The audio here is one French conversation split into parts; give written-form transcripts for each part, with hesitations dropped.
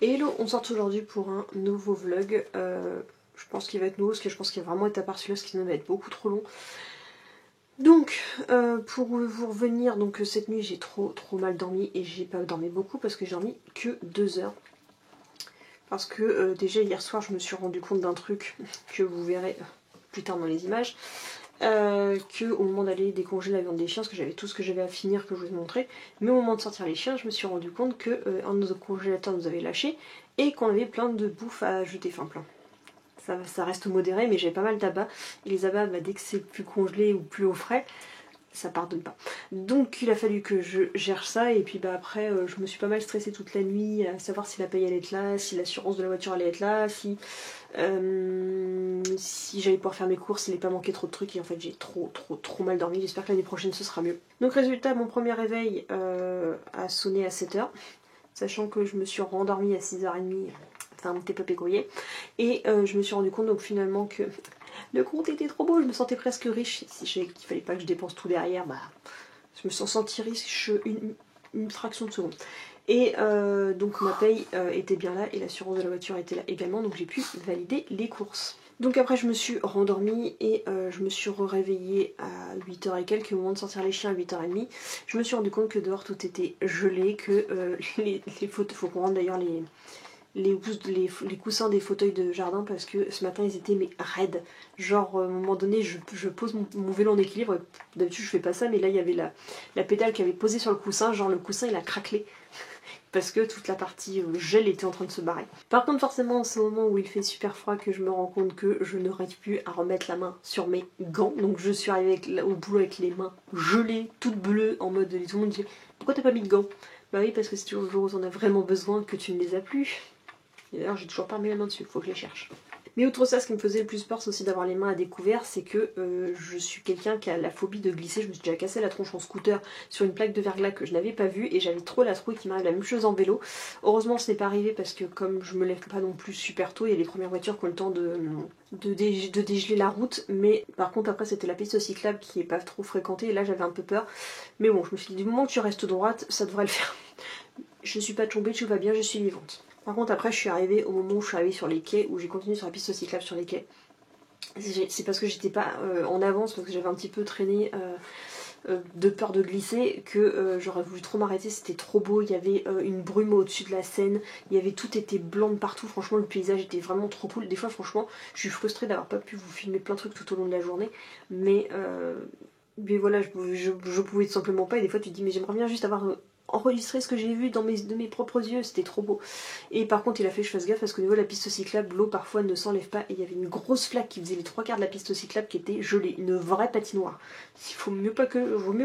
Hello, on sort aujourd'hui pour un nouveau vlog. Je pense qu'il va être nouveau parce que je pense qu'il va vraiment être à part celui-là, parce qu'il va être beaucoup trop long. Donc, pour vous revenir, donc cette nuit j'ai trop mal dormi et j'ai pas dormi beaucoup parce que j'ai dormi que 2 heures. Parce que déjà hier soir je me suis rendu compte d'un truc que vous verrez plus tard dans les images. Que au moment d'aller décongeler la viande des chiens, parce que j'avais tout ce que j'avais à finir que je vous ai montré, mais au moment de sortir les chiens, je me suis rendu compte que un de nos congélateurs nous avait lâché et qu'on avait plein de bouffe à jeter, enfin plein. Ça reste modéré, mais j'avais pas mal d'abats, et les abats, dès que c'est plus congelé ou plus au frais, ça pardonne pas. Donc il a fallu que je gère ça, et puis après je me suis pas mal stressée toute la nuit à savoir si la paye allait être là, si l'assurance de la voiture allait être là, si j'allais pouvoir faire mes courses, s'il n'allait pas manquer trop de trucs, et en fait j'ai trop mal dormi. J'espère que l'année prochaine ce sera mieux. Donc résultat, mon premier réveil a sonné à 7 h, sachant que je me suis rendormie à 6 h30, enfin un petit peu pécoyé, et je me suis rendu compte donc finalement que le compte était trop beau, je me sentais presque riche. Si je savais qu'il fallait pas que je dépense tout derrière, je me sens sentie riche une fraction de seconde. Et donc ma paye était bien là et l'assurance de la voiture était là également, donc j'ai pu valider les courses. Donc après je me suis rendormie et je me suis réveillée à 8 h et quelques, au moment de sortir les chiens à 8 h30. Je me suis rendu compte que dehors tout était gelé, que les fauteuils, faut qu'on rentre d'ailleurs les coussins des fauteuils de jardin, parce que ce matin ils étaient raides. Genre à un moment donné je pose mon vélo en équilibre, d'habitude je fais pas ça, mais là il y avait la pédale qui avait posé sur le coussin, genre le coussin il a craquelé parce que toute la partie gel était en train de se barrer. Par contre forcément c'est au moment où il fait super froid que je me rends compte que je n'arrive plus à remettre la main sur mes gants, donc je suis arrivée au boulot avec les mains gelées, toutes bleues, en mode tout le monde dit pourquoi t'as pas mis de gants? Bah oui, parce que c'est toujours le jour où on a vraiment besoin que tu ne les as plus. Et d'ailleurs j'ai toujours pas mis la main dessus, faut que je les cherche. Mais outre ça, ce qui me faisait le plus peur, c'est aussi d'avoir les mains à découvert, c'est que je suis quelqu'un qui a la phobie de glisser. Je me suis déjà cassé la tronche en scooter sur une plaque de verglas que je n'avais pas vue, et j'avais trop la trouille qu'il m'arrive la même chose en vélo. Heureusement ce n'est pas arrivé, parce que comme je me lève pas non plus super tôt, il y a les premières voitures qui ont le temps de dégeler la route. Mais par contre après c'était la piste cyclable qui est pas trop fréquentée, et là j'avais un peu peur. Mais bon, je me suis dit du moment que tu restes droite, ça devrait le faire. Je suis pas tombée, tout va bien, je suis vivante. Par contre après je suis arrivée au moment où je suis arrivée sur les quais, où j'ai continué sur la piste cyclable sur les quais. C'est parce que j'étais pas en avance, parce que j'avais un petit peu traîné de peur de glisser, que j'aurais voulu trop m'arrêter. C'était trop beau, il y avait une brume au-dessus de la Seine, tout était blanc de partout, franchement le paysage était vraiment trop cool. Des fois franchement je suis frustrée d'avoir pas pu vous filmer plein de trucs tout au long de la journée, mais voilà, je pouvais tout simplement pas, et des fois tu te dis mais j'aimerais bien juste avoir enregistrer ce que j'ai vu de mes propres yeux, c'était trop beau. Et par contre il a fait que je fasse gaffe, parce qu'au niveau de la piste cyclable, l'eau parfois ne s'enlève pas, et il y avait une grosse flaque qui faisait les 3/4 de la piste cyclable qui était gelée, une vraie patinoire. Vaut mieux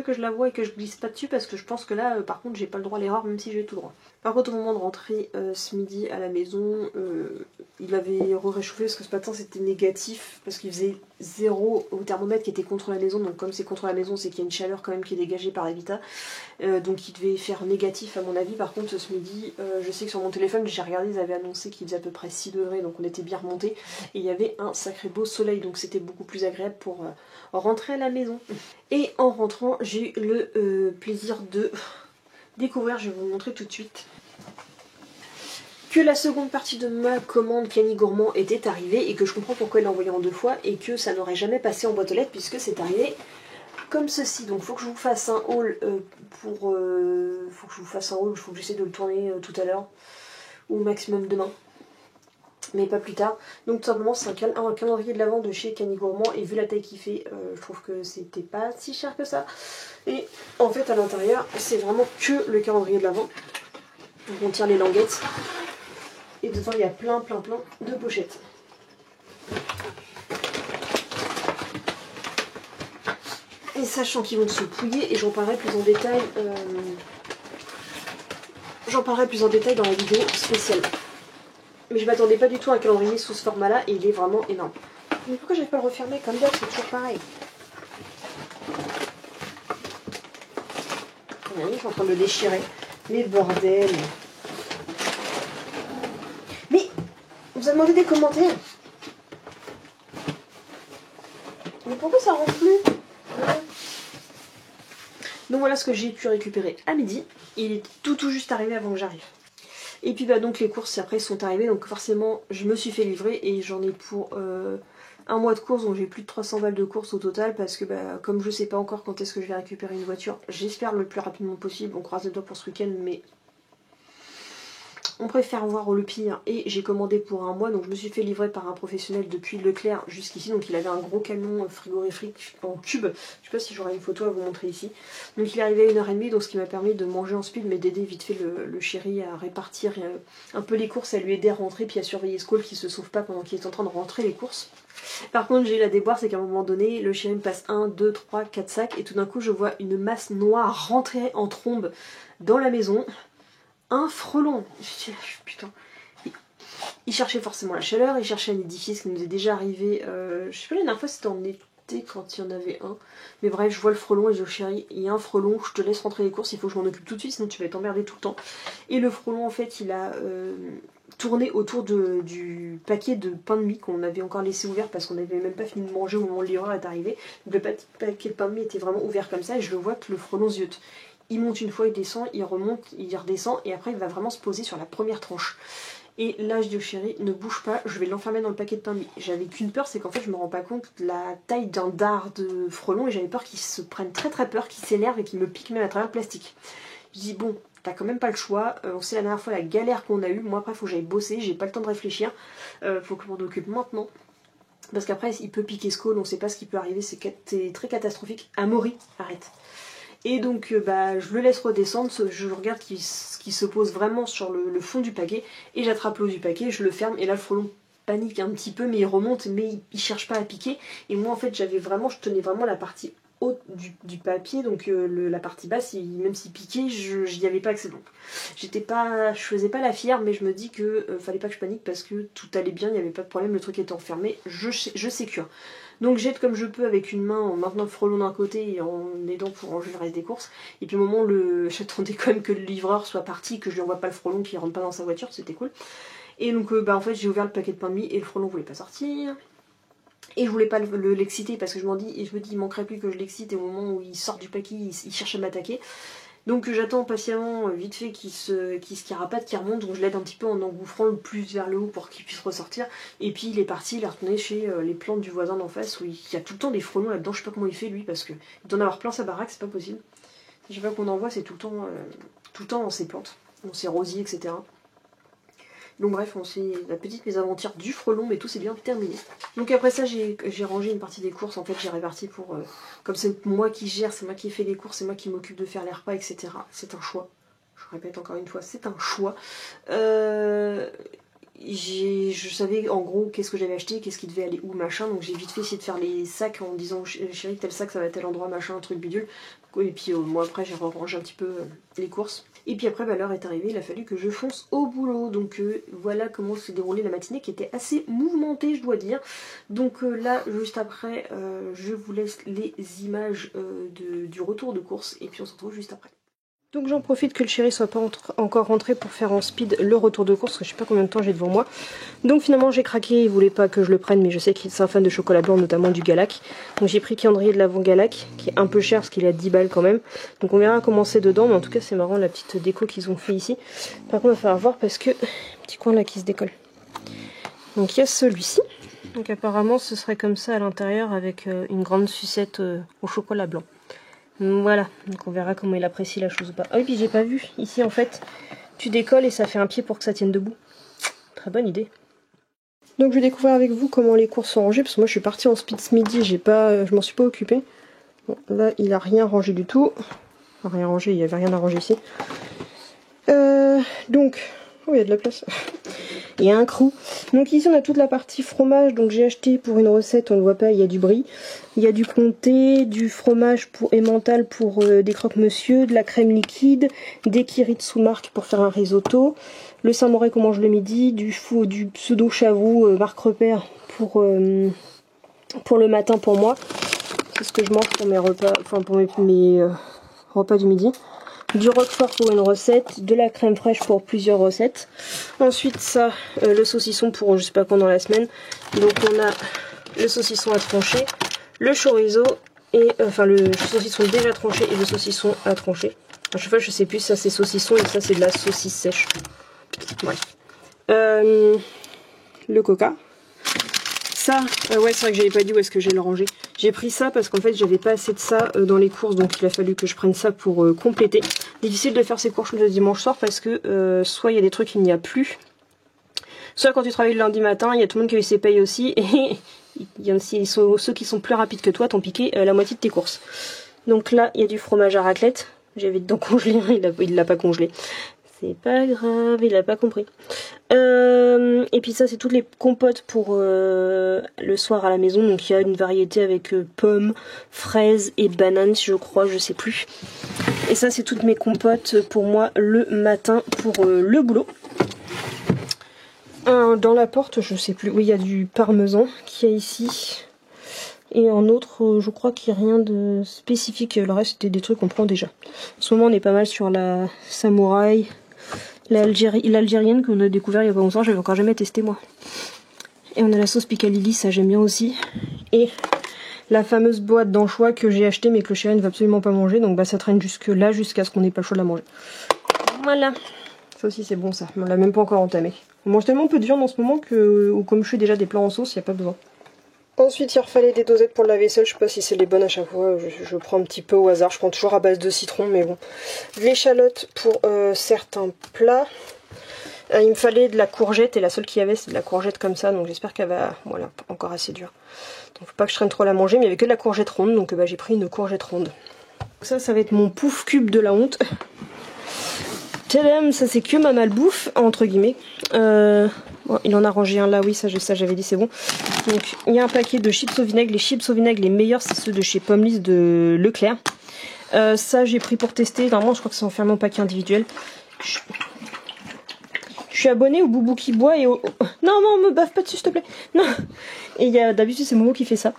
que je la voie et que je glisse pas dessus, parce que je pense que là par contre j'ai pas le droit à l'erreur, même si je vais tout droit. Par contre au moment de rentrer ce midi à la maison, il avait réchauffé, parce que ce matin c'était négatif, parce qu'il faisait 0 au thermomètre qui était contre la maison, donc comme c'est contre la maison, c'est qu'il y a une chaleur quand même qui est dégagée par Evita, donc il devait faire négatif à mon avis. Par contre ce midi, je sais que sur mon téléphone j'ai regardé, ils avaient annoncé qu'il faisait à peu près 6 degrés, donc on était bien remonté, et il y avait un sacré beau soleil, donc c'était beaucoup plus agréable pour rentrer à la maison. Et en rentrant, j'ai eu le plaisir de découvrir, je vais vous montrer tout de suite, que la seconde partie de ma commande Camille Gourmand était arrivée, et que je comprends pourquoi elle l'a envoyé en 2 fois, et que ça n'aurait jamais passé en boîte aux lettres, puisque c'est arrivé comme ceci. Donc faut que je vous fasse un haul faut que je vous fasse un haul, il faut que j'essaie de le tourner tout à l'heure, ou au maximum demain, mais pas plus tard. Donc tout simplement c'est un calendrier de l'Avent de chez Camille Gourmand, et vu la taille qu'il fait, je trouve que c'était pas si cher que ça. Et en fait à l'intérieur c'est vraiment que le calendrier de l'Avent, donc on tire les languettes, et dedans il y a plein de pochettes. Et sachant qu'ils vont se pouiller, et j'en parlerai plus en détail dans la vidéo spéciale. Mais je m'attendais pas du tout à un calendrier sous ce format là, et il est vraiment énorme. Mais pourquoi j'arrive pas à le refermer comme d'hab, c'est toujours pareil. Regardez, je suis en train de le déchirer. Mais bordel. Mais on vous a demandé des commentaires. Mais pourquoi ça rentre plus? Donc voilà ce que j'ai pu récupérer à midi. Il est tout juste arrivé avant que j'arrive. Et puis bah donc les courses après sont arrivées, donc forcément je me suis fait livrer et j'en ai pour un mois de course, donc j'ai plus de 300 balles de course au total parce que bah, comme je sais pas encore quand est-ce que je vais récupérer une voiture, j'espère le plus rapidement possible, on croise les doigts pour ce week-end mais on préfère voir le pire. Et j'ai commandé pour un mois, donc je me suis fait livrer par un professionnel depuis Leclerc jusqu'ici, donc il avait un gros camion frigorifique en cube, je sais pas si j'aurai une photo à vous montrer ici, donc il est arrivé à 1h30, donc ce qui m'a permis de manger en speed mais d'aider vite fait le chéri à répartir un peu les courses, à lui aider à rentrer puis à surveiller Skull qui se sauve pas pendant qu'il est en train de rentrer les courses. Par contre j'ai eu la déboire, c'est qu'à un moment donné le chéri me passe 1, 2, 3, 4 sacs et tout d'un coup je vois une masse noire rentrer en trombe dans la maison. Un frelon. Putain. Il cherchait forcément la chaleur, il cherchait un édifice qui nous est déjà arrivé. Je sais pas, la dernière fois c'était en été quand il y en avait un. Mais bref, je vois le frelon et je dis chéri, il y a un frelon, je te laisse rentrer les courses, il faut que je m'en occupe tout de suite, sinon tu vas t'emmerder tout le temps. Et le frelon en fait il a tourné autour du paquet de pain de mie qu'on avait encore laissé ouvert parce qu'on n'avait même pas fini de manger au moment où le livreur est arrivé. Donc le paquet de pain de mie était vraiment ouvert comme ça et je le vois que le frelon ziote. Il monte une fois, il descend, il remonte, il redescend et après il va vraiment se poser sur la première tranche. Et là je dis au chéri, ne bouge pas, je vais l'enfermer dans le paquet de pain de mie. J'avais qu'une peur, c'est qu'en fait je me rends pas compte de la taille d'un dard de frelon et j'avais peur qu'il se prenne très peur, qu'il s'énerve et qu'il me pique même à travers le plastique. Je dis bon, t'as quand même pas le choix, on sait la dernière fois la galère qu'on a eue, moi après faut que j'aille bosser, j'ai pas le temps de réfléchir, faut que je m'en occupe maintenant. Parce qu'après il peut piquer Skull, on sait pas ce qui peut arriver, c'est très catastrophique. Amaury, arrête. Et donc bah, je le laisse redescendre, je regarde qu'il se pose vraiment sur le fond du paquet, et j'attrape l'eau du paquet, je le ferme, et là le frelon panique un petit peu, mais il remonte, mais il cherche pas à piquer. Et moi en fait je tenais vraiment la partie haute du papier, donc la partie basse, même s'il piquait, j'y avais pas accès. Donc je faisais pas la fière, mais je me dis que fallait pas que je panique parce que tout allait bien, il n'y avait pas de problème, le truc était enfermé, je sécure. Donc j'aide comme je peux avec une main en maintenant le frelon d'un côté et en aidant pour ranger le reste des courses. Et puis au moment où j'attendais quand même que le livreur soit parti, que je lui envoie pas le frelon qui rentre pas dans sa voiture, c'était cool. Et donc bah en fait j'ai ouvert le paquet de pain de mie et le frelon voulait pas sortir. Et je voulais pas l'exciter parce que je me dis il manquerait plus que je l'excite et au moment où il sort du paquet il cherche à m'attaquer. Donc j'attends patiemment, vite fait, qu'il se carapate, qu'il remonte, donc je l'aide un petit peu en engouffrant le plus vers le haut pour qu'il puisse ressortir. Et puis il est parti, il est retourné chez les plantes du voisin d'en face où il y a tout le temps des frelons là-dedans, je sais pas comment il fait lui, parce qu'il doit en avoir plein sa baraque, c'est pas possible. Je sais pas qu'on en voit, c'est tout le temps dans ses plantes, dans ses rosiers, etc. Donc bref, on sait la petite mésaventure du frelon, mais tout s'est bien terminé. Donc après ça, j'ai rangé une partie des courses, en fait j'ai réparti pour... comme c'est moi qui gère, c'est moi qui fais les courses, c'est moi qui m'occupe de faire les repas, etc. C'est un choix. Je répète encore une fois, c'est un choix. Je savais en gros qu'est-ce que j'avais acheté, qu'est-ce qui devait aller où, machin, donc j'ai vite fait essayer de faire les sacs en disant au chéri tel sac ça va à tel endroit, machin, un truc bidule. Et puis moi après j'ai rangé un petit peu les courses. Et puis après bah, l'heure est arrivée, il a fallu que je fonce au boulot. Donc voilà comment s'est déroulée la matinée qui était assez mouvementée je dois dire. Donc là juste après je vous laisse les images du retour de course et puis on se retrouve juste après. Donc j'en profite que le chéri soit pas encore rentré pour faire en speed le retour de course, parce que je sais pas combien de temps j'ai devant moi. Donc finalement j'ai craqué, il voulait pas que je le prenne, mais je sais qu'il est un fan de chocolat blanc, notamment du Galac. Donc j'ai pris calendrier de l'Avent Galac, qui est un peu cher parce qu'il est à 10 balles quand même. Donc on verra comment c'est dedans, mais en tout cas c'est marrant la petite déco qu'ils ont fait ici. Par contre il va falloir voir parce que, petit coin là qui se décolle. Donc il y a celui-ci. Donc apparemment ce serait comme ça à l'intérieur avec une grande sucette au chocolat blanc. Voilà, donc on verra comment il apprécie la chose ou pas. Ah oui, puis j'ai pas vu, ici en fait, tu décolles et ça fait un pied pour que ça tienne debout. Très bonne idée. Donc je vais découvrir avec vous comment les courses sont rangées, parce que moi je suis partie en speed ce midi, je m'en suis pas occupée. Bon, là il a rien rangé du tout. Enfin, rien rangé, il y avait rien à ranger ici. Donc, oh il y a de la place. Il y a un crew. Donc ici on a toute la partie fromage, donc j'ai acheté pour une recette, on ne voit pas, il y a du brie. Il y a du comté, du fromage emmental pour des croque-monsieur, de la crème liquide, des kirites sous marque pour faire un risotto, le samouraï qu'on mange le midi, du pseudo chavou marque repère pour le matin pour moi. C'est ce que je mange pour mes repas, enfin pour mes repas du midi. Du roquefort pour une recette, de la crème fraîche pour plusieurs recettes. Ensuite ça, le saucisson pour je sais pas quand dans la semaine. Donc on a le saucisson à trancher, le chorizo et enfin le saucisson déjà tranché et le saucisson à trancher. À chaque fois je sais plus, ça c'est saucisson et ça c'est de la saucisse sèche. Ouais. Le coca. Ça, ouais, c'est vrai que j'avais pas dit où est-ce que j'ai le ranger. J'ai pris ça parce qu'en fait j'avais pas assez de ça dans les courses, donc il a fallu que je prenne ça pour compléter. Difficile de faire ces courses le dimanche soir parce que soit il y a des trucs qu'il n'y a plus, soit quand tu travailles le lundi matin, il y a tout le monde qui a eu ses payes aussi, et il y a aussi ceux qui sont plus rapides que toi t'ont piqué la moitié de tes courses. Donc là, il y a du fromage à raclette. J'avais dedans congelé, il l'a pas congelé. C'est pas grave, il a pas compris. Et puis ça, c'est toutes les compotes pour le soir à la maison. Donc il y a une variété avec pommes, fraises et bananes, je crois, je sais plus. Et ça, c'est toutes mes compotes pour moi le matin pour le boulot. Dans la porte, je sais plus. Oui, il y a du parmesan qu'il y a ici. Et en autre, je crois qu'il n'y a rien de spécifique. Le reste, c'était des trucs qu'on prend déjà. En ce moment, on est pas mal sur la samouraï, l'algérienne qu'on a découvert il y a pas longtemps. J'avais encore jamais testé, moi. Et on a la sauce Picalilli, ça j'aime bien aussi. Et la fameuse boîte d'anchois que j'ai achetée, mais que le chéri ne va absolument pas manger. Donc bah ça traîne jusque là, jusqu'à ce qu'on n'ait pas le choix de la manger. Voilà. Ça aussi, c'est bon, ça. On l'a même pas encore entamé. On mange tellement peu de viande en ce moment que, ou comme je fais déjà des plats en sauce, il n'y a pas besoin. Ensuite, il refallait des dosettes pour le lave-vaisselle. Je sais pas si c'est les bonnes à chaque fois. Je prends un petit peu au hasard. Je prends toujours à base de citron, mais bon. De l'échalote pour certains plats. Il me fallait de la courgette et la seule qu'il y avait, c'est de la courgette comme ça. Donc j'espère qu'elle va... Voilà, encore assez dure. Donc faut pas que je traîne trop à la manger, mais il y avait que de la courgette ronde. Donc bah, j'ai pris une courgette ronde. Donc ça va être mon pouf cube de la honte. Tadam, ça c'est que ma malbouffe, entre guillemets. Bon, il en a rangé un là, oui, ça j'avais dit, c'est bon. Donc il y a un paquet de chips au vinaigre. Les chips au vinaigre, les meilleurs, c'est ceux de chez Pommelis de Leclerc. Ça j'ai pris pour tester. Normalement, je crois que c'est enfermé en paquet individuel. Je suis abonnée au Boubou qui boit et au... Non, me baffe pas dessus, s'il te plaît. Non. Et d'habitude, c'est Momo qui fait ça.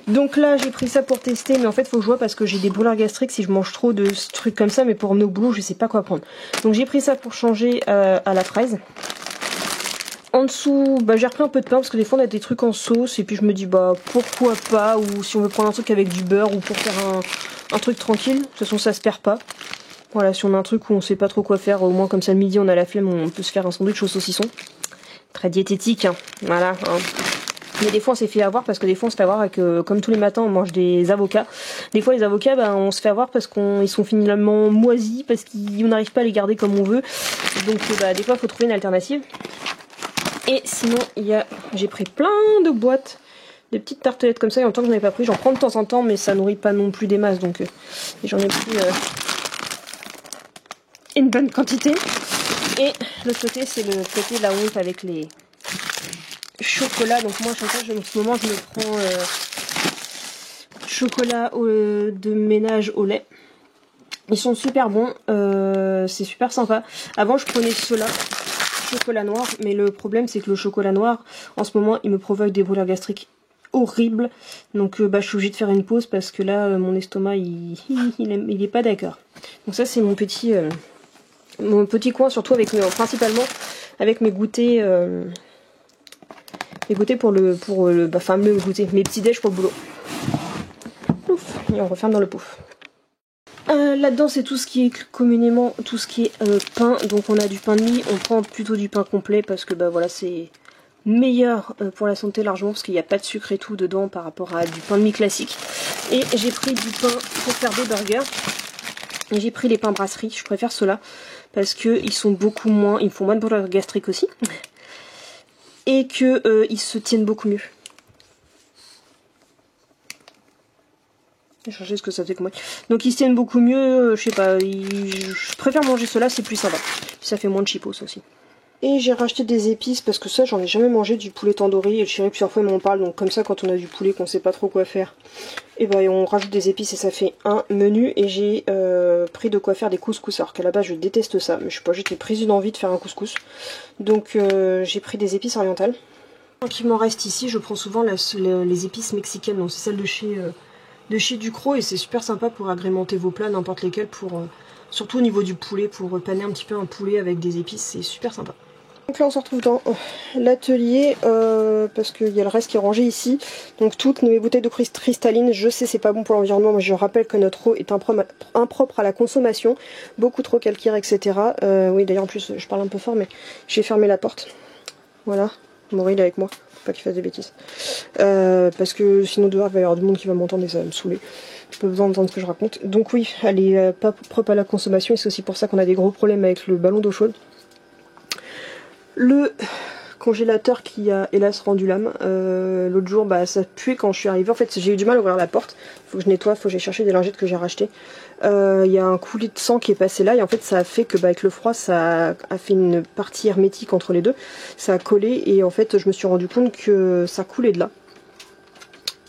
Donc là, j'ai pris ça pour tester, mais en fait, faut que je vois parce que j'ai des brûlures gastriques si je mange trop de trucs comme ça, mais pour emmener au boulot, je sais pas quoi prendre. Donc j'ai pris ça pour changer à la fraise. En dessous, bah, j'ai repris un peu de pain parce que des fois on a des trucs en sauce et puis je me dis bah pourquoi pas, ou si on veut prendre un truc avec du beurre ou pour faire un truc tranquille. De toute façon, ça se perd pas. Voilà, si on a un truc où on sait pas trop quoi faire, au moins comme ça le midi on a la flemme, on peut se faire un sandwich au saucisson. Très diététique, hein. Voilà. Hein. Mais des fois on s'est fait avoir parce que des fois on se fait avoir avec, comme tous les matins on mange des avocats. Des fois les avocats, bah, on se fait avoir parce qu'ils sont finalement moisis, parce qu'on n'arrive pas à les garder comme on veut. Donc bah, des fois il faut trouver une alternative. Et sinon j'ai pris plein de boîtes de petites tartelettes comme ça, et en même temps que je n'en ai pas pris, j'en prends de temps en temps, mais ça nourrit pas non plus des masses, donc j'en ai pris une bonne quantité. Et l'autre côté, c'est le côté de la honte avec les chocolats. Donc moi, en ce moment, je me prends chocolat de ménage au lait. Ils sont super bons, c'est super sympa. Avant, je prenais ceux-là, chocolat noir, mais le problème, c'est que le chocolat noir, en ce moment, il me provoque des brûlures gastriques horribles. Donc bah, je suis obligée de faire une pause parce que là, mon estomac, il est pas d'accord. Donc ça, c'est mon petit coin, surtout avec principalement avec mes goûters, pour le fameux goûter, mes petits déj pour le boulot. Ouf, et on referme dans le pouf. Là-dedans, c'est tout ce qui est communément tout ce qui est pain. Donc on a du pain de mie, on prend plutôt du pain complet parce que bah voilà, c'est meilleur pour la santé largement parce qu'il n'y a pas de sucre et tout dedans par rapport à du pain de mie classique. Et j'ai pris du pain pour faire des burgers. Et j'ai pris les pains brasserie, je préfère ceux-là parce que ils sont beaucoup moins, ils me font moins de brûlures gastriques aussi, et que ils se tiennent beaucoup mieux. Je vais chercher ce que ça fait que moi. Donc ils se tiennent beaucoup mieux, je sais pas, je préfère manger cela, c'est plus sympa. Ça fait moins de chipos aussi. Et j'ai racheté des épices parce que ça, j'en ai jamais mangé, du poulet tandoori, et le chéri plusieurs fois il m'en parle, donc comme ça quand on a du poulet qu'on sait pas trop quoi faire, et ben on rajoute des épices et ça fait un menu. Et j'ai pris de quoi faire des couscous, alors qu'à la base je déteste ça, mais je sais pas, j'étais prise d'une envie de faire un couscous, donc j'ai pris des épices orientales. Donc il m'en reste ici, je prends souvent les épices mexicaines, donc c'est celle de chez Ducros, et c'est super sympa pour agrémenter vos plats, n'importe lesquels, pour surtout au niveau du poulet, pour paner un petit peu un poulet avec des épices, c'est super sympa. Donc là on se retrouve dans l'atelier parce qu'il y a le reste qui est rangé ici. Donc toutes mes bouteilles d'eau cristalline, je sais c'est pas bon pour l'environnement, mais je rappelle que notre eau est impropre à la consommation, beaucoup trop calcaire, etc. Oui d'ailleurs en plus je parle un peu fort mais j'ai fermé la porte. Voilà, Maury il est avec moi, faut pas qu'il fasse des bêtises. Parce que sinon dehors il va y avoir du monde qui va m'entendre et ça va me saouler. J'ai pas besoin d'entendre ce que je raconte. Donc oui, elle est pas propre à la consommation et c'est aussi pour ça qu'on a des gros problèmes avec le ballon d'eau chaude. Le congélateur qui a hélas rendu l'âme. L'autre jour ça puait quand je suis arrivée. En fait j'ai eu du mal à ouvrir la porte. Faut que je nettoie, faut que j'aille chercher des lingettes que j'ai rachetées. Il y a un coulis de sang qui est passé là et en fait ça a fait que avec le froid ça a fait une partie hermétique entre les deux. Ça a collé et en fait je me suis rendu compte que ça coulait de là.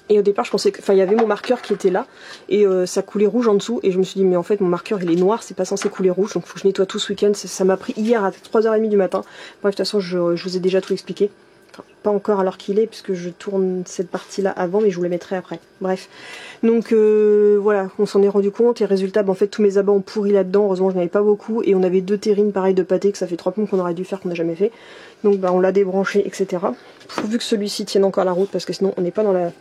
Et au départ je pensais que, il y avait mon marqueur qui était là et ça coulait rouge en dessous et je me suis dit mais en fait mon marqueur il est noir, c'est pas censé couler rouge donc faut que je nettoie tout ce week-end. Ça m'a pris hier à 3h30 du matin. Bref de toute façon je vous ai déjà tout expliqué. Enfin, pas encore à l'heure qu'il est puisque je tourne cette partie là avant mais je vous la mettrai après. Bref. Donc voilà, on s'en est rendu compte et résultat en fait tous mes abats ont pourri là-dedans. Heureusement je n'en avais pas beaucoup et on avait 2 terrines pareilles de pâté que ça fait 3 pompes qu'on aurait dû faire qu'on n'a jamais fait. Donc on l'a débranché etc. Pourvu que celui-ci tienne encore la route parce que sinon on n'est pas dans la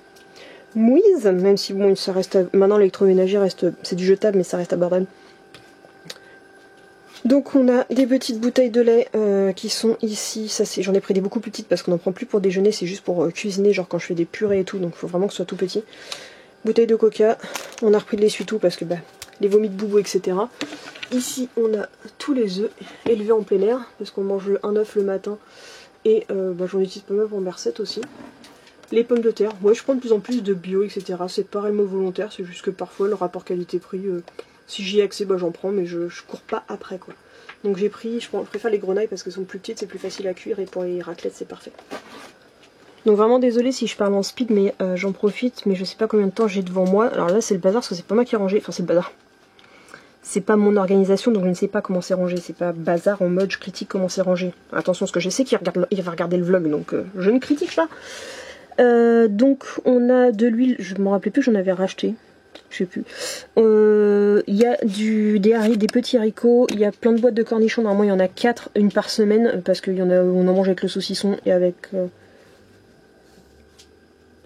mouise, même si bon ça reste maintenant l'électroménager reste c'est du jetable mais ça reste abordable. Donc on a des petites bouteilles de lait qui sont ici, ça c'est j'en ai pris des beaucoup plus petites parce qu'on n'en prend plus pour déjeuner, c'est juste pour cuisiner genre quand je fais des purées et tout donc il faut vraiment que ce soit tout petit. Bouteille de coca, on a repris de l'essuie-tout parce que les vomis de boubou etc. Ici on a tous les œufs élevés en plein air parce qu'on mange un œuf le matin et j'en utilise pas mal pour mes recettes aussi. Les pommes de terre, ouais je prends de plus en plus de bio etc. C'est pas réellement volontaire, c'est juste que parfois le rapport qualité-prix, si j'y ai accès j'en prends mais je cours pas après quoi. Donc j'ai pris, je préfère les grenailles parce qu'elles sont plus petites, c'est plus facile à cuire et pour les raclettes c'est parfait. Donc vraiment désolée si je parle en speed mais j'en profite mais je sais pas combien de temps j'ai devant moi. Alors là c'est le bazar parce que c'est pas moi qui ai rangé, enfin c'est le bazar. C'est pas mon organisation donc je ne sais pas comment c'est rangé, c'est pas bazar en mode je critique comment c'est rangé. Attention parce que je sais qu'il va regarder le vlog donc je ne critique pas. Donc on a de l'huile, je me rappelais plus que j'en avais racheté, je sais plus. Il y a des petits haricots, il y a plein de boîtes de cornichons, normalement il y en a 4, une par semaine, parce qu'on en mange avec le saucisson et avec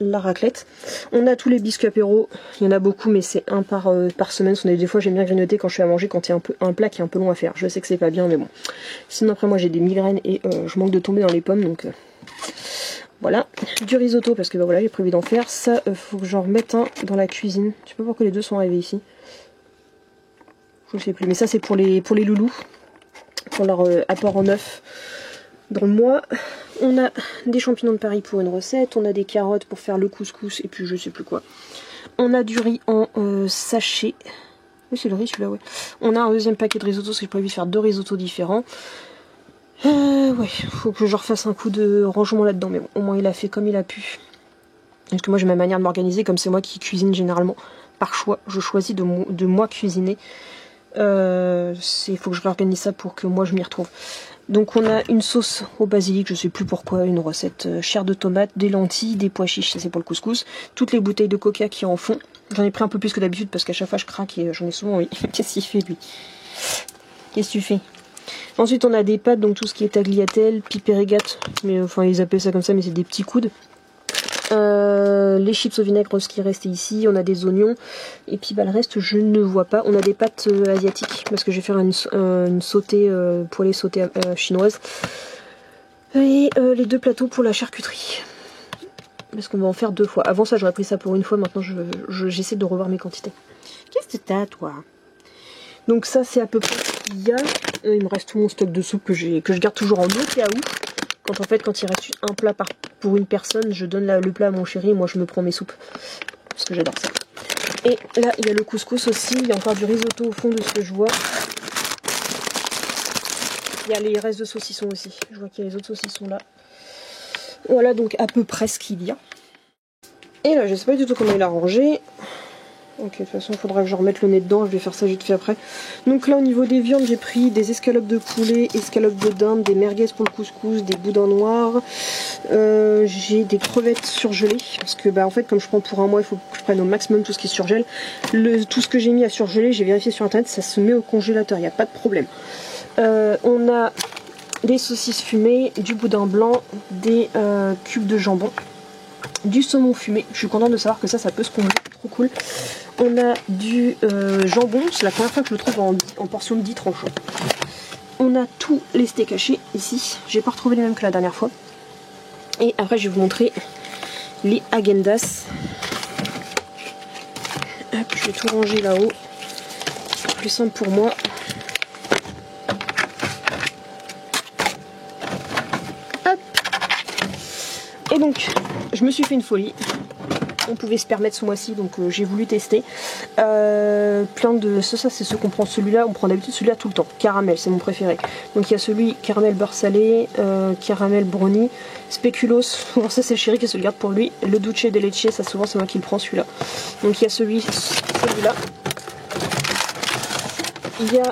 la raclette. On a tous les biscuits apéro, il y en a beaucoup mais c'est un par semaine, des fois j'aime bien grignoter quand je suis à manger, quand il y a un plat qui est un peu long à faire. Je sais que c'est pas bien mais bon. Sinon après moi j'ai des migraines et je manque de tomber dans les pommes donc... Voilà, du risotto parce que voilà j'ai prévu d'en faire. Ça faut que j'en remette un dans la cuisine. Je sais pas pourquoi les deux sont arrivés ici. Je sais plus, mais ça c'est pour les loulous, pour leur apport en œuf dans le mois. On a des champignons de Paris pour une recette, on a des carottes pour faire le couscous et puis je sais plus quoi. On a du riz en sachet. Oui c'est le riz celui-là ouais. On a un deuxième paquet de risotto parce que j'ai prévu de faire 2 risottos différents. Ouais, faut que je refasse un coup de rangement là-dedans, mais bon, au moins il a fait comme il a pu. Parce que moi j'ai ma manière de m'organiser, comme c'est moi qui cuisine généralement, par choix, je choisis de moi cuisiner. Il faut que je réorganise ça pour que moi je m'y retrouve. Donc on a une sauce au basilic, je sais plus pourquoi, une recette chair de tomate, des lentilles, des pois chiches, ça c'est pour le couscous, toutes les bouteilles de coca qui en font. J'en ai pris un peu plus que d'habitude parce qu'à chaque fois je craque et j'en ai souvent envie. Qu'est-ce qu'il fait lui? Qu'est-ce que tu fais? Ensuite on a des pâtes, donc tout ce qui est tagliatelle, pipérigate, mais enfin ils appellent ça comme ça mais c'est des petits coudes. Les chips au vinaigre, ce qui reste ici, on a des oignons, et puis le reste je ne vois pas. On a des pâtes asiatiques, parce que je vais faire une sautée, poêlée sautée chinoise. Et les 2 plateaux pour la charcuterie. Parce qu'on va en faire 2 fois. Avant ça j'aurais pris ça pour une fois, maintenant j'essaie de revoir mes quantités. Qu'est-ce que t'as toi? Donc ça c'est à peu près ce qu'il y a. Il me reste tout mon stock de soupe que je garde toujours en eau cas où. Quand il reste un plat pour une personne, je donne le plat à mon chéri et moi je me prends mes soupes. Parce que j'adore ça. Et là il y a le couscous aussi, il y a encore du risotto au fond de ce que je vois. Il y a les restes de saucissons aussi. Je vois qu'il y a les autres saucissons là. Voilà donc à peu près ce qu'il y a. Et là je sais pas du tout comment il a rangé. Ok, de toute façon il faudra que je remette le nez dedans, je vais faire ça vite fait après. Donc là au niveau des viandes j'ai pris des escalopes de poulet, escalopes de dinde, des merguez pour le couscous, des boudins noirs. J'ai des crevettes surgelées parce que en fait comme je prends pour un mois il faut que je prenne au maximum tout ce qui surgèle. Tout ce que j'ai mis à surgeler, j'ai vérifié sur internet, ça se met au congélateur, il n'y a pas de problème. On a des saucisses fumées, du boudin blanc, des cubes de jambon, du saumon fumé. Je suis contente de savoir que ça peut se congeler, trop cool. On a du jambon, c'est la première fois que je le trouve en portion de 10 tranches. On a tous les steaks hachés ici, j'ai pas retrouvé les mêmes que la dernière fois. Et après je vais vous montrer les Häagen-Dazs. Hop, je vais tout ranger là-haut, c'est plus simple pour moi. Hop. Et donc je me suis fait une folie. On pouvait se permettre ce mois-ci, donc j'ai voulu tester. Plein de... Ça c'est ceux qu'on prend, celui-là, on prend d'habitude celui-là tout le temps. Caramel, c'est mon préféré. Donc il y a celui caramel beurre salé, caramel brownie, spéculoos, bon, ça c'est le chéri qui se le garde pour lui. Le dulce de leche, ça souvent c'est moi qui le prends celui-là. Donc il y a celui-là. Il y a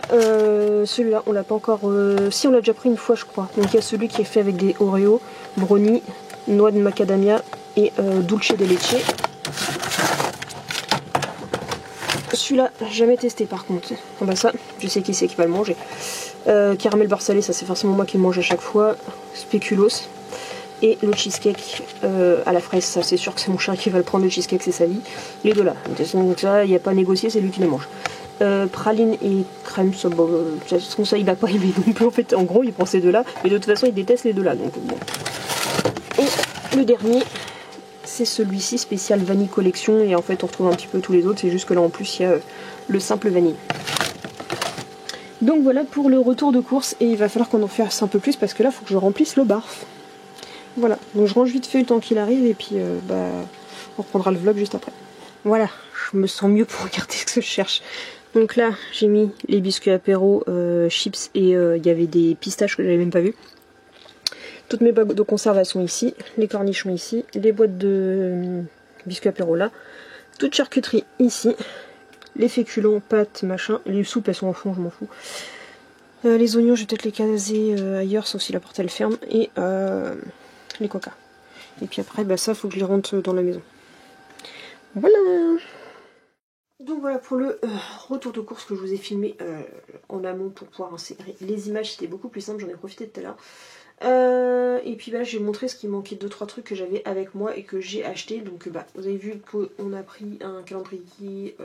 celui-là, on l'a pas encore... Si, on l'a déjà pris une fois je crois. Donc il y a celui qui est fait avec des Oreo, brownie, noix de macadamia et dulce de leche. Celui-là, jamais testé par contre. Ah bah ça, je sais qui c'est qui va le manger. Caramel beurre salé, ça c'est forcément moi qui le mange à chaque fois. Spéculoos. Et le cheesecake à la fraise, ça c'est sûr que c'est mon chéri qui va le prendre, le cheesecake c'est sa vie. Les deux là. Donc là, il n'y a pas à négocier, c'est lui qui les mange. Praline et crème, ça, bon, ça il va pas aimer non plus en fait. En gros, il prend ces deux là, mais de toute façon il déteste les deux là. Donc bon. Et le dernier, c'est celui-ci, spécial vanille collection, et en fait on retrouve un petit peu tous les autres, c'est juste que là en plus il y a le simple vanille. Donc voilà pour le retour de course, et il va falloir qu'on en fasse un peu plus parce que là il faut que je remplisse le bar. Voilà, donc je range vite fait le temps qu'il arrive et puis on reprendra le vlog juste après. Voilà, je me sens mieux pour regarder ce que je cherche. Donc là j'ai mis les biscuits apéro, chips, et il y avait des pistaches que j'avais même pas vu. Toutes mes boîtes de conservation ici, les cornichons ici, les boîtes de biscuits apéro là, toute charcuterie ici, les féculents, pâtes, machin, les soupes elles sont au fond, je m'en fous. Les oignons, je vais peut-être les caser ailleurs, sauf si la porte elle ferme, et les coca. Et puis après, bah ça, faut que je les rentre dans la maison. Voilà. Donc voilà pour le retour de course que je vous ai filmé en amont pour pouvoir insérer les images. C'était beaucoup plus simple, j'en ai profité tout à l'heure. Et puis bah, j'ai montré ce qui manquait, 2-3 trucs que j'avais avec moi et que j'ai acheté. Donc bah, vous avez vu qu'on a pris un calendrier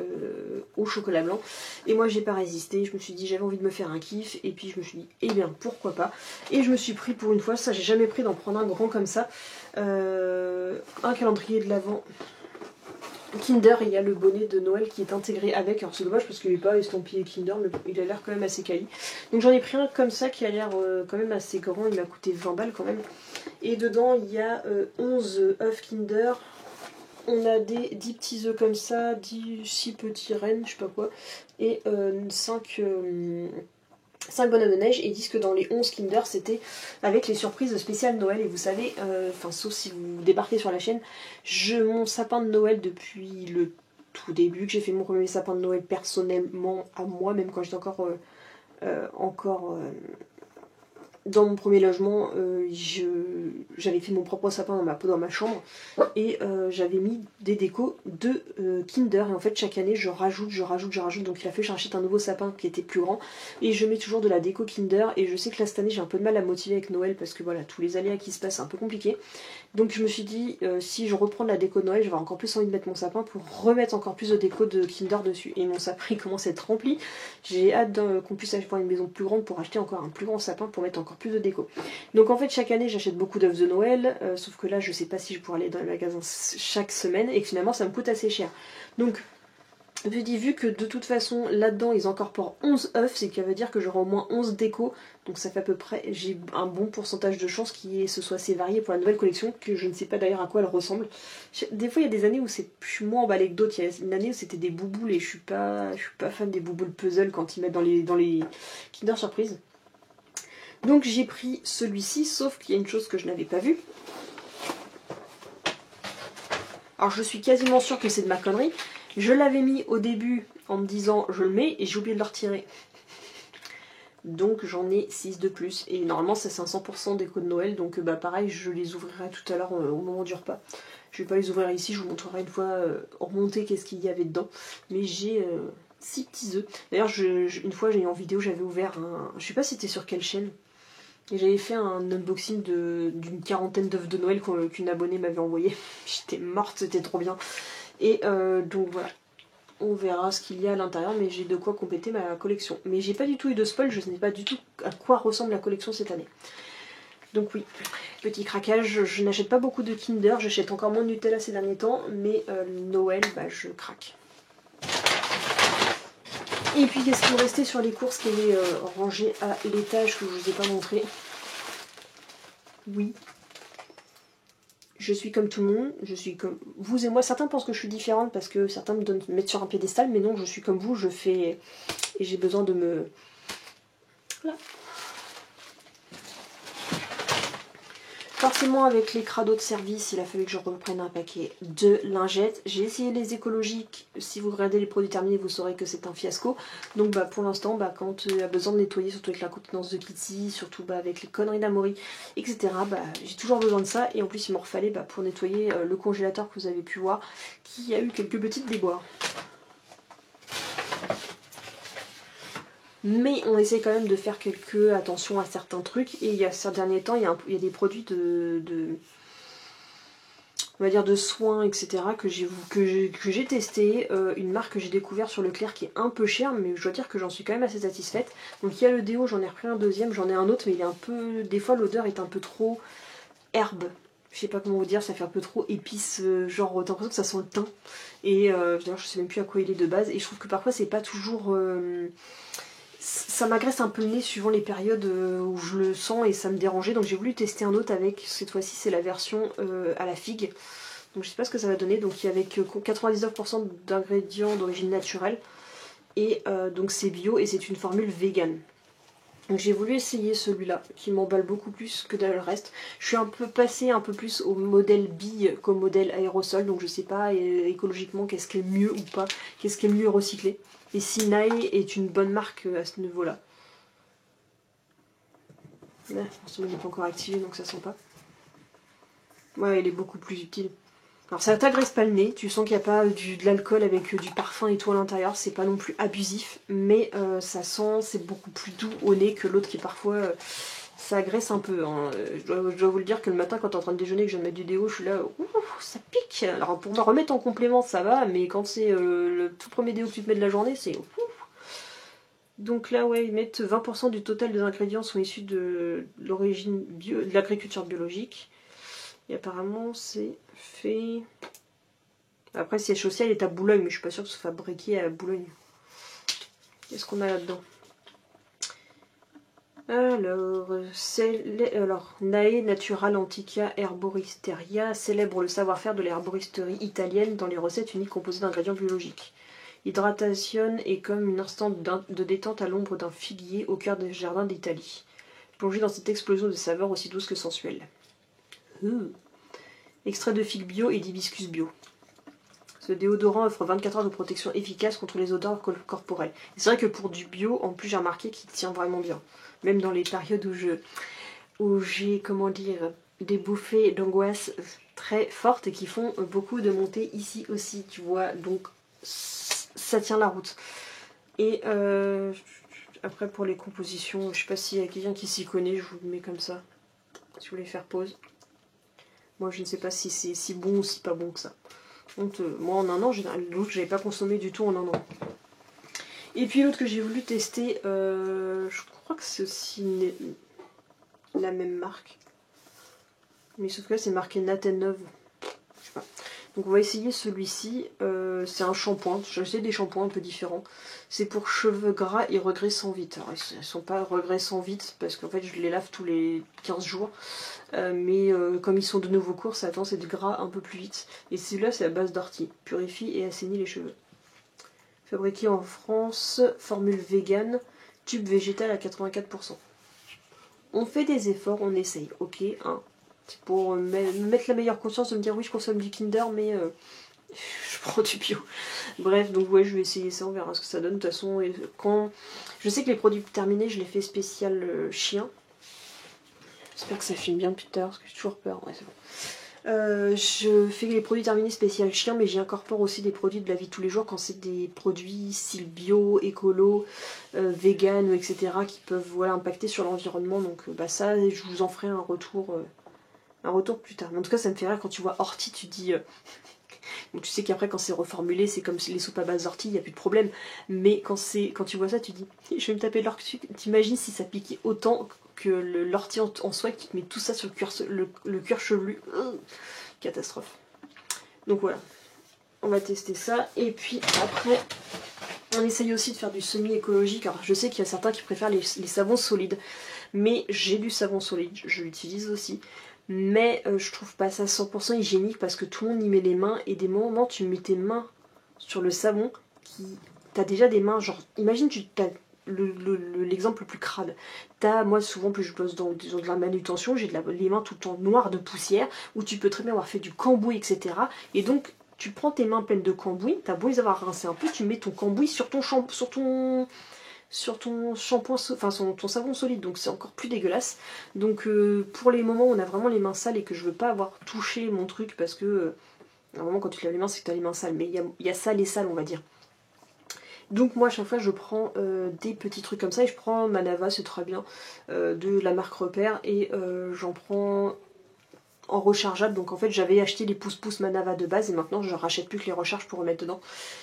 au chocolat blanc. Et moi j'ai pas résisté, je me suis dit j'avais envie de me faire un kiff. Et puis je me suis dit eh bien pourquoi pas. Et je me suis pris pour une fois, ça j'ai jamais pris d'en prendre un grand comme ça, un calendrier de l'Avent Kinder. Il y a le bonnet de Noël qui est intégré avec. Alors c'est dommage parce qu'il n'est pas estampillé Kinder, mais il a l'air quand même assez quali. Donc j'en ai pris un comme ça qui a l'air quand même assez grand. Il m'a coûté 20 balles quand même. Et dedans il y a 11 œufs Kinder. On a des 10 petits œufs comme ça, 6 petits rennes, je sais pas quoi. Et 5 bonhommes de neige, et ils disent que dans les 11 Kinder c'était avec les surprises spéciales Noël. Et vous savez, enfin sauf si vous débarquez sur la chaîne, mon sapin de Noël depuis le tout début, que j'ai fait mon premier sapin de Noël personnellement à moi, même quand j'étais encore dans mon premier logement, j'avais fait mon propre sapin dans ma chambre, et j'avais mis des décos de Kinder, et en fait chaque année je rajoute, donc il a fallu que j'achète un nouveau sapin qui était plus grand, et je mets toujours de la déco Kinder. Et je sais que là cette année j'ai un peu de mal à me motiver avec Noël parce que voilà, tous les aléas qui se passent, c'est un peu compliqué. Donc je me suis dit si je reprends de la déco de Noël, je vais avoir encore plus envie de mettre mon sapin pour remettre encore plus de déco de Kinder dessus. Et mon sapin il commence à être rempli, j'ai hâte qu'on puisse acheter une maison plus grande pour acheter encore un plus grand sapin pour mettre encore plus de déco. Donc en fait chaque année j'achète beaucoup d'œufs de Noël, sauf que là je sais pas si je pourrais aller dans les magasins chaque semaine, et que finalement ça me coûte assez cher. Donc je me dis, vu que de toute façon là-dedans ils incorporent 11 œufs, c'est qu'il veut dire que j'aurai au moins 11 décos, donc ça fait à peu près, j'ai un bon pourcentage de chance ce soit assez varié pour la nouvelle collection, que je ne sais pas d'ailleurs à quoi elle ressemble. Des fois il y a des années où je suis moins emballée que d'autres. Il y a une année où c'était des bouboules, et je suis pas fan des bouboules puzzle quand ils mettent dans les Kinder Surprise. Donc j'ai pris celui-ci, sauf qu'il y a une chose que je n'avais pas vue. Alors je suis quasiment sûre que c'est de ma connerie. Je l'avais mis au début en me disant je le mets, et j'ai oublié de le retirer. Donc j'en ai 6 de plus. Et normalement c'est 500% déco de Noël. Donc bah pareil, je les ouvrirai tout à l'heure au moment du repas. Je vais pas les ouvrir ici, je vous montrerai une fois remonter qu'est-ce qu'il y avait dedans. Mais j'ai 6 petits œufs. D'ailleurs une fois j'ai en vidéo, j'avais ouvert un... Je sais pas si c'était sur quelle chaîne. Et j'avais fait un unboxing d'une quarantaine d'œufs de Noël qu'une abonnée m'avait envoyé. J'étais morte, c'était trop bien. Et donc voilà, on verra ce qu'il y a à l'intérieur, mais j'ai de quoi compléter ma collection. Mais j'ai pas du tout eu de spoil, je ne sais pas du tout à quoi ressemble la collection cette année. Donc oui, petit craquage, je n'achète pas beaucoup de Kinder, j'achète encore moins de Nutella ces derniers temps, mais Noël, bah je craque. Et puis qu'est-ce qui me restait sur les courses qui est rangé à l'étage que je vous ai pas montré. Oui, je suis comme tout le monde, je suis comme vous et moi. Certains pensent que je suis différente parce que certains me mettent sur un piédestal, mais non, je suis comme vous, je fais... Et j'ai besoin de me... Voilà. Forcément, avec les crados de service, il a fallu que je reprenne un paquet de lingettes. J'ai essayé les écologiques. Si vous regardez les produits terminés, vous saurez que c'est un fiasco. Donc bah, pour l'instant, bah, quand il y a besoin de nettoyer, surtout avec la contenance de Kitty, surtout bah, avec les conneries d'Amaury, etc., bah, j'ai toujours besoin de ça. Et en plus, il m'en refallait bah, pour nettoyer le congélateur que vous avez pu voir, qui a eu quelques petites déboires. Mais on essaie quand même de faire quelques attention à certains trucs. Et il y a ces derniers temps, il y a des produits on va dire de soins, etc. que j'ai testé. Une marque que j'ai découvert sur Leclerc qui est un peu chère, mais je dois dire que j'en suis quand même assez satisfaite. Donc il y a le déo, j'en ai repris un deuxième, j'en ai un autre, mais il est un peu... Des fois l'odeur est un peu trop herbe. Je sais pas comment vous dire, ça fait un peu trop épice, genre t'as l'impression que ça sent le thym. Et d'ailleurs je sais même plus à quoi il est de base. Et je trouve que parfois c'est pas toujours... ça m'agresse un peu le nez suivant les périodes où je le sens et ça me dérangeait. Donc j'ai voulu tester un autre avec, cette fois-ci c'est la version à la figue. Donc je sais pas ce que ça va donner. Donc il y a avec 99% d'ingrédients d'origine naturelle. Et donc c'est bio et c'est une formule vegan. Donc j'ai voulu essayer celui-là qui m'emballe beaucoup plus que le reste. Je suis un peu passée un peu plus au modèle bille qu'au modèle aérosol. Donc je sais pas écologiquement qu'est-ce qui est mieux ou pas. Qu'est-ce qui est mieux recyclé. Et Sinaï est une bonne marque à ce niveau-là. Là, forcément, il n'est pas encore activé, donc ça sent pas. Ouais, il est beaucoup plus utile. Alors ça t'agresse pas le nez, tu sens qu'il n'y a pas de l'alcool avec du parfum et tout à l'intérieur, c'est pas non plus abusif, mais ça sent, c'est beaucoup plus doux au nez que l'autre qui parfois, ça agresse un peu. Hein. Je dois vous le dire que le matin quand t'es en train de déjeuner que je viens de mettre du déo, je suis là, ouh, ça pique. Alors pour me remettre en complément ça va, mais quand c'est le tout premier déo que tu te mets de la journée, c'est ouh. Donc là, ouais, ils mettent 20% du total des ingrédients sont issus de l'origine de l'agriculture biologique. Et apparemment, c'est fait... Après, siège social est à Boulogne, mais je suis pas sûre que ce soit fabriqué à Boulogne. Qu'est-ce qu'on a là-dedans? Alors, Nae Natural Antiquia Herboristeria célèbre le savoir-faire de l'herboristerie italienne dans les recettes uniques composées d'ingrédients biologiques. Hydratation est comme une instant de détente à l'ombre d'un figuier au cœur des jardins d'Italie. Plongé dans cette explosion de saveurs aussi douces que sensuelles. Extrait de figue bio et d'hibiscus bio. Ce déodorant offre 24 heures de protection efficace contre les odeurs corporelles. C'est vrai que pour du bio, en plus j'ai remarqué qu'il tient vraiment bien. Même dans les périodes où j'ai, comment dire, des bouffées d'angoisse très fortes et qui font beaucoup de montées ici aussi, tu vois. Donc ça tient la route. Et après pour les compositions, je sais pas s'il y a quelqu'un qui s'y connaît, je vous le mets comme ça. Si vous voulez faire pause. Moi je ne sais pas si c'est si bon ou si pas bon que ça. Donc moi en un an, l'autre j'avais pas consommé du tout en un an. Et puis l'autre que j'ai voulu tester, je crois que c'est aussi la même marque. Mais sauf que là c'est marqué Natenov. Je sais pas. Donc on va essayer celui-ci. C'est un shampoing. J'ai essayé des shampoings un peu différents. C'est pour cheveux gras et regraissant vite. Alors ils ne sont pas regraissant vite parce qu'en fait je les lave tous les 15 jours. Mais comme ils sont de nouveau courts, ça a tendance à être gras un peu plus vite. Et celui-là c'est à base d'ortie. Purifie et assainit les cheveux. Fabriqué en France, formule vegan, tube végétal à 84%. On fait des efforts, on essaye, ok, hein. C'est pour me mettre la meilleure conscience de me dire oui je consomme du Kinder mais je prends du bio. Bref, donc ouais je vais essayer ça, on verra ce que ça donne. De toute façon, quand je sais que les produits terminés, je les fais spécial chien. J'espère que ça filme bien depuis tout à l'heure parce que j'ai toujours peur. Ouais, c'est bon. Je fais les produits terminés spécial chien, mais j'y incorpore aussi des produits de la vie de tous les jours quand c'est des produits style bio, écolo, vegan, etc. qui peuvent voilà, impacter sur l'environnement. Donc ça, je vous en ferai un retour plus tard. Mais en tout cas, ça me fait rire quand tu vois ortie, tu te dis... Donc tu sais qu'après quand c'est reformulé, c'est comme les soupes à base d'ortie, il n'y a plus de problème. Mais quand tu vois ça, tu dis, je vais me taper de l'ortie. T'imagines si ça piquait autant que l'ortie en soi qui te met tout ça sur le cuir chevelu. Catastrophe. Donc voilà, on va tester ça. Et puis après, on essaye aussi de faire du semi-écologique. Alors je sais qu'il y a certains qui préfèrent les savons solides. Mais j'ai du savon solide, je l'utilise aussi. Mais je trouve pas ça 100% hygiénique parce que tout le monde y met les mains et des moments tu mets tes mains sur le savon t'as déjà des mains genre imagine t'as l'exemple le plus crade. Moi souvent plus je bosse dans de la manutention, j'ai les mains tout le temps noires de poussière où tu peux très bien avoir fait du cambouis etc. Et donc tu prends tes mains pleines de cambouis, t'as beau les avoir rincées un peu, tu mets ton cambouis sur ton shampoing, enfin ton savon solide, donc c'est encore plus dégueulasse. Donc pour les moments où on a vraiment les mains sales et que je veux pas avoir touché mon truc parce que normalement quand tu te laves les mains c'est que tu as les mains sales, mais il y a sale et sale on va dire. Donc moi à chaque fois je prends des petits trucs comme ça et je prends Manava, c'est très bien, de la marque Repère et j'en prends en rechargeable. Donc en fait j'avais acheté les pouces Manava de base et maintenant je rachète plus que les recharges pour remettre dedans.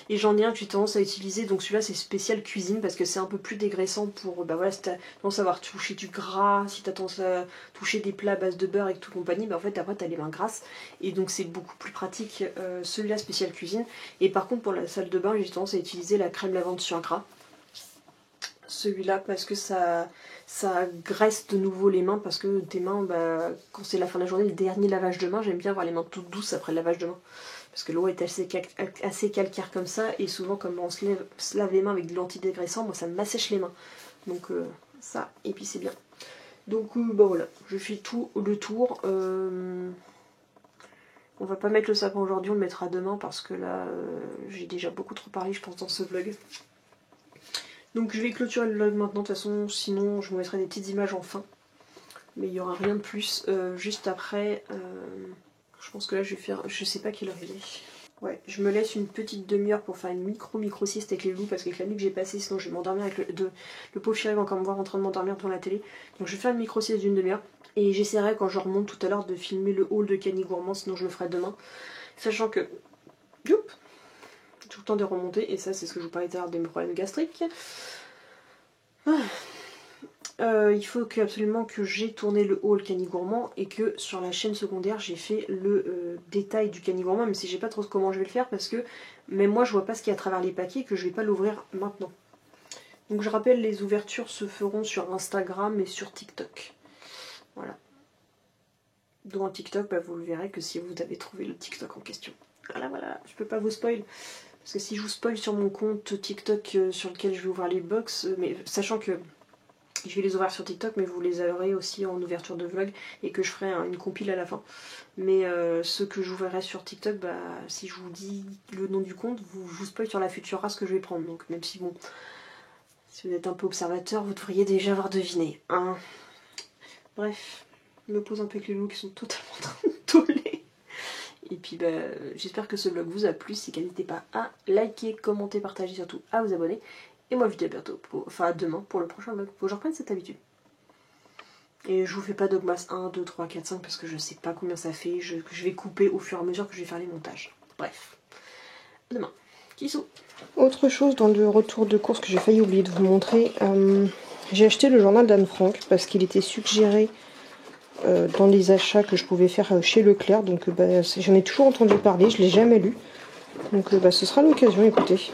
Et j'en ai un que j'ai tendance à utiliser, donc celui-là c'est spécial cuisine parce que c'est un peu plus dégraissant pour, voilà, si t'as tendance à avoir touché du gras, si t'as tendance à toucher des plats à base de beurre et tout compagnie, en fait après t'as les mains grasses et donc c'est beaucoup plus pratique celui-là spécial cuisine. Et par contre pour la salle de bain j'ai tendance à utiliser la crème lavande sur gras. Celui-là parce que ça graisse de nouveau les mains parce que tes mains, quand c'est la fin de la journée, le dernier lavage de main, j'aime bien avoir les mains toutes douces après le lavage de main. Parce que l'eau est assez calcaire comme ça et souvent comme on se lave les mains avec de l'antidégraissant, moi ça m'assèche les mains. Donc ça, et puis c'est bien. Donc voilà, je fais tout le tour. On va pas mettre le sapin aujourd'hui, on le mettra demain parce que là j'ai déjà beaucoup trop parlé je pense dans ce vlog. Donc je vais clôturer le vlog maintenant, de toute façon, sinon je vous mettrai des petites images en fin. Mais il n'y aura rien de plus. Juste après, je pense que là je vais faire, je sais pas quelle heure il est. Ouais, je me laisse une petite demi-heure pour faire une micro sieste avec les loups parce qu'avec la nuit que j'ai passée, sinon je vais m'endormir avec le pauvre chéri va encore me voir en train de m'endormir devant la télé. Donc je vais faire une micro sieste d'une demi-heure. Et j'essaierai quand je remonte tout à l'heure de filmer le haul de Cani Gourmand, sinon je le ferai demain. Sachant que... Youp, tout le temps de remonter, et ça c'est ce que je vous parlais tout à l'heure des problèmes gastriques. Il faut absolument que j'ai tourné le haul Cani Gourmand et que sur la chaîne secondaire j'ai fait le détail du Cani Gourmand, même si j'ai pas trop comment je vais le faire parce que même moi je vois pas ce qu'il y a à travers les paquets et que je vais pas l'ouvrir maintenant. Donc je rappelle, les ouvertures se feront sur Instagram et sur TikTok. Voilà. Dans TikTok, vous le verrez que si vous avez trouvé le TikTok en question. Voilà, je peux pas vous spoil. Parce que si je vous spoil sur mon compte TikTok sur lequel je vais ouvrir les box, mais sachant que je vais les ouvrir sur TikTok, mais vous les aurez aussi en ouverture de vlog et que je ferai une compile à la fin. Mais ceux que j'ouvrirai sur TikTok, si je vous dis le nom du compte, je vous spoil sur la future race que je vais prendre. Donc même si bon, si vous êtes un peu observateur, vous devriez déjà avoir deviné. Hein. Bref, je me pose un peu avec les loups qui sont totalement en train de toller. Et puis j'espère que ce vlog vous a plu, si n'hésitez pas à liker, commenter, partager, surtout à vous abonner. Et moi je vous dis à bientôt, à demain pour le prochain vlog, faut que je reprenne cette habitude. Et je vous fais pas Dogmas 1, 2, 3, 4, 5 parce que je sais pas combien ça fait, je vais couper au fur et à mesure que je vais faire les montages. Bref, à demain. Kissou. Autre chose dans le retour de course que j'ai failli oublier de vous montrer, j'ai acheté le journal d'Anne Frank parce qu'il était suggéré dans les achats que je pouvais faire chez Leclerc, donc j'en ai toujours entendu parler, je l'ai jamais lu, donc ce sera l'occasion, écoutez.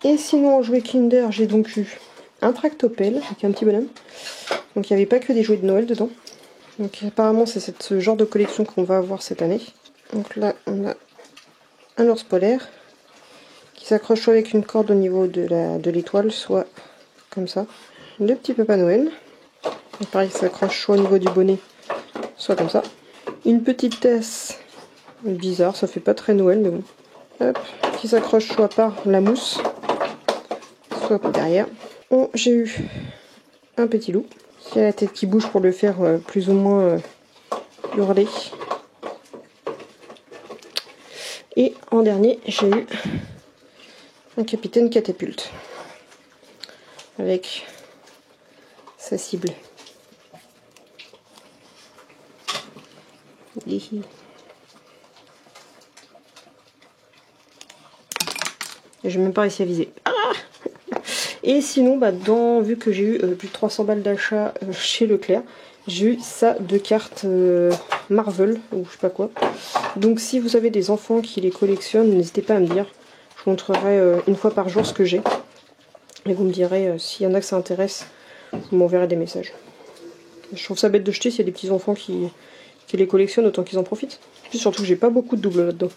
Et sinon en jouet Kinder, j'ai donc eu un tractopelle avec un petit bonhomme, donc il n'y avait pas que des jouets de Noël dedans, donc apparemment c'est ce genre de collection qu'on va avoir cette année. Donc là on a un ours polaire qui s'accroche soit avec une corde au niveau de l'étoile, soit comme ça, le petit Papa Noël. Et pareil, ça s'accroche soit au niveau du bonnet, soit comme ça. Une petite tasse, bizarre, ça fait pas très Noël, mais bon. Hop, qui s'accroche soit par la mousse, soit par derrière. Bon, j'ai eu un petit loup, qui a la tête qui bouge pour le faire plus ou moins hurler. Et en dernier, j'ai eu un capitaine catapulte avec sa cible. J'ai même pas réussi à viser. Ah, et sinon, bah, vu que j'ai eu plus de 300 balles d'achat chez Leclerc, j'ai eu ça de cartes Marvel, ou je sais pas quoi. Donc si vous avez des enfants qui les collectionnent, n'hésitez pas à me dire. Je vous montrerai une fois par jour ce que j'ai. Et vous me direz s'il y en a que ça intéresse, vous m'enverrez des messages. Je trouve ça bête de jeter s'il y a des petits enfants qui les collectionnent, autant qu'ils en profitent. Puis surtout que j'ai pas beaucoup de doubles là-dedans.